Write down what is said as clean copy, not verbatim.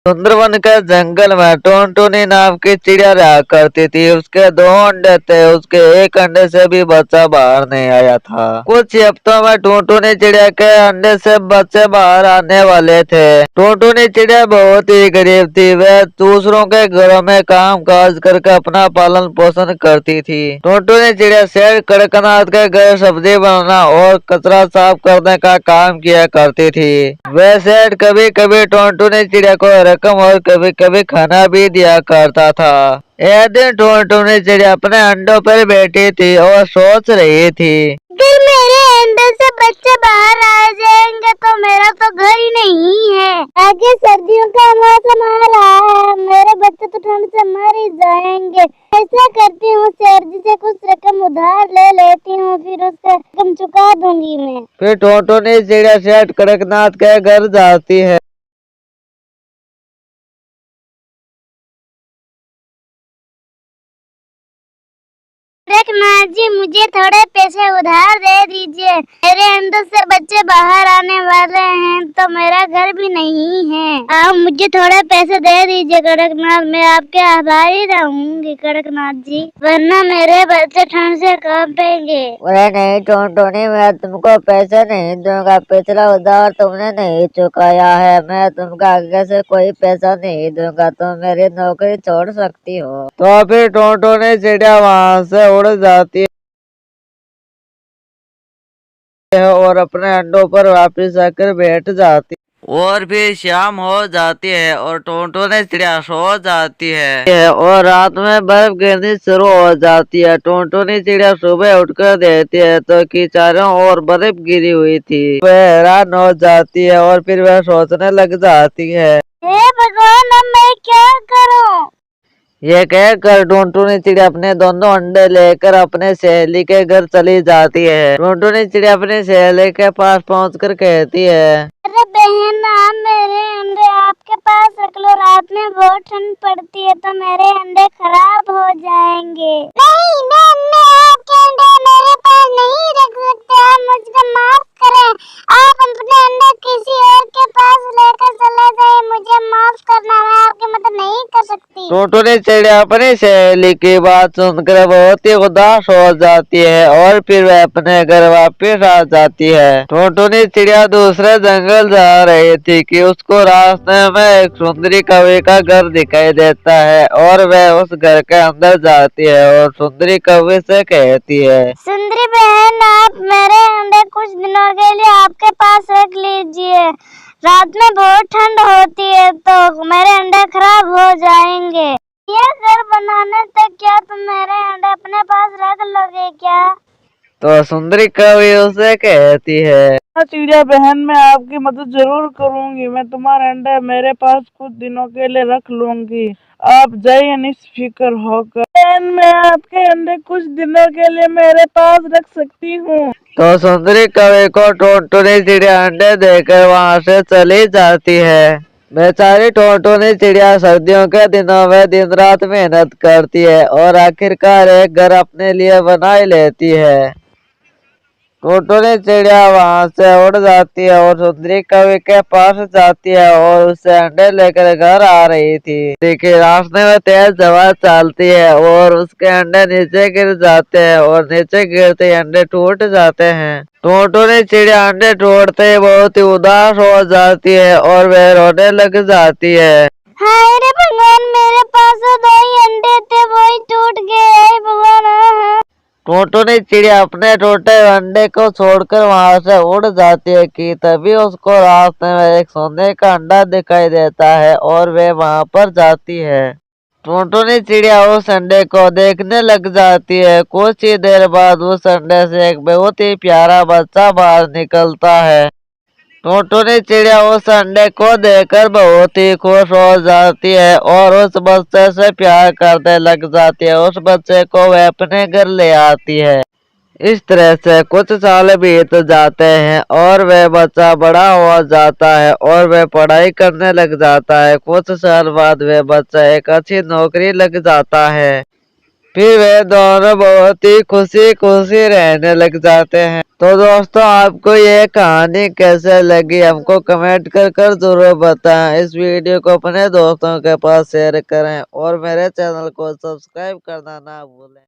सुंदरवन के जंगल में टुनटुनी नाम की चिड़िया रहा करती थी। उसके दो अंडे थे, उसके एक अंडे से भी बच्चा बाहर नहीं आया था। कुछ ही हफ्तों में टुनटुनी चिड़िया के अंडे से बच्चे बाहर आने वाले थे। टुनटुनी चिड़िया बहुत ही गरीब थी। वह दूसरों के घरों में काम काज करके अपना पालन पोषण करती थी। टुनटुनी चिड़िया शेर कड़कनाथ के घर सब्जी बनाना और कचरा साफ करने का काम किया करती थी। वह शेर कभी कभी टुनटुनी चिड़िया को रकम और कभी कभी खाना भी दिया करता था। एक दिन टुनटुनी चिड़िया अपने अंडों पर बैठी थी और सोच रही थी, अगर मेरे अंडे से बच्चे बाहर आ जाएंगे तो मेरा तो घर ही नहीं है। आगे सर्दियों का मौसम आ रहा है, मेरे बच्चे तो ठंड से मर ही जाएंगे। ऐसा करती हूँ, शेर जी से कुछ रकम उधार ले लेती हूँ, फिर उसका रकम चुका दूंगी मैं। फिर टुनटुनी चिड़िया शेर कड़कनाथ के घर जाती है। कड़कनाथ जी, मुझे थोड़े पैसे उधार दे दीजिए। मेरे अंदर से बच्चे बाहर आने वाले हैं तो मेरा घर भी नहीं है। आप मुझे थोड़े पैसे दे दीजिए कड़कनाथ, मैं आपके आभारी रहूंगी कड़कनाथ जी, वरना मेरे बच्चे ठंड से कांपेंगे। अरे नहीं टुनटुनी, मैं तुमको पैसे नहीं दूंगा। पिछला उधार तुमने नहीं चुकाया है, मैं तुमको आगे से कोई पैसा नहीं दूंगा। तुम मेरी नौकरी छोड़ सकती हो। तो फिर टुनटुनी चिड़िया वहाँ से उड़ जाती है और अपने अंडों पर वापस आकर बैठ जाती और फिर शाम हो जाती है और टुनटुनी चिड़िया सो जाती है और रात में बर्फ गिरनी शुरू हो जाती है। टुनटुनी चिड़िया सुबह उठकर देखती है तो कि चारों ओर बर्फ गिरी हुई थी। वह हैरान हो जाती है और फिर वह सोचने लग जाती है, हे भगवान, अब मैं क्या करूं? ये कहकर टुनटुनी चिड़िया अपने दोनों अंडे लेकर अपने सहेली के घर चली जाती है। टुनटुनी चिड़िया अपनी सहेली के पास पहुंचकर कहती है, अरे बहन, आप मेरे अंडे आपके पास रख लो, रात में बहुत ठंड पड़ती है तो मेरे अंडे खराब हो जाएंगे। नहीं बहन, मैं आपके अंडे मेरे पास नहीं रख सकते, आप मुझको माफ करें। आप अपने अंडे किसी और के पास लेकर चले जाइए, मुझे माफ करना, मैं आपकी मदद नहीं कर सकती। टुनटुनी चिड़िया अपनी सहेली की बात सुनकर बहुत ही उदास हो जाती है और फिर वह अपने घर वापस आ जाती है। टुनटुनी चिड़िया दूसरे जंगल जा रही थी कि उसको रास्ते में एक सुंदरी कौवे का घर दिखाई देता है और वह उस घर के अंदर जाती है और सुंदरी कौवे से कहती है, सुंदरी बहन, आप मेरे अंडे कुछ दिनों के लिए आपके पास रख लीजिए, रात में बहुत ठंड होती है तो मेरे अंडे खराब हो जाएंगे। ये घर बनाने तक क्या तुम मेरे अंडे अपने पास रख लोगे क्या? तो सुंदरी कौवे उसे कहती है, चिड़िया बहन, मैं आपकी मदद जरूर करूंगी। मैं तुम्हारे अंडे मेरे पास कुछ दिनों के लिए रख लूंगी, आप जाइए निष्फिक्र होकर। बहन, मैं आपके अंडे कुछ दिनों के लिए मेरे पास रख सकती हूँ। तो सुंदरी कौवे को टुनटुनी चिड़िया अंडे देकर वहाँ से चली जाती है। बेचारी टुनटुनी चिड़िया सर्दियों के दिनों में दिन रात मेहनत करती है और आखिरकार एक घर अपने लिए बना ही लेती है। टुनटुनी चिड़िया वहाँ से उड़ जाती है और सुंदरी कौवे के पास जाती है और उससे अंडे लेकर घर आ रही थी। देखिए, रास्ते में तेज हवा चलती है और उसके अंडे नीचे गिर जाते हैं और नीचे गिरते ही अंडे टूट जाते हैं। टुनटुनी चिड़िया अंडे टूटते ही बहुत ही उदास हो जाती है और वह रोने लग जाती है। हाय रे भगवान, मेरे पास तो 2 ही अंडे थे, वो ही टूट गए भगवान। टुनटुनी चिड़िया अपने टूटे अंडे को छोड़कर वहां से उड़ जाती है कि तभी उसको रास्ते में एक सोने का अंडा दिखाई देता है और वे वहां पर जाती है। टुनटुनी चिड़िया उस अंडे को देखने लग जाती है। कुछ ही देर बाद उस अंडे से एक बहुत ही प्यारा बच्चा बाहर निकलता है। टुनटुनी चिड़िया उस अंडे को देखकर बहुत ही खुश हो जाती है और उस बच्चे से प्यार करने लग जाती है। उस बच्चे को वह अपने घर ले आती है। इस तरह से कुछ साल बीत जाते हैं और वह बच्चा बड़ा हो जाता है और वह पढ़ाई करने लग जाता है। कुछ साल बाद वह बच्चा एक अच्छी नौकरी लग जाता है। फिर वे दोनों बहुत ही खुशी खुशी रहने लग जाते हैं। तो दोस्तों आपको ये कहानी कैसे लगी हमको कमेंट कर जरूर बताएं। इस वीडियो को अपने दोस्तों के पास शेयर करें और मेरे चैनल को सब्सक्राइब करना ना भूलें।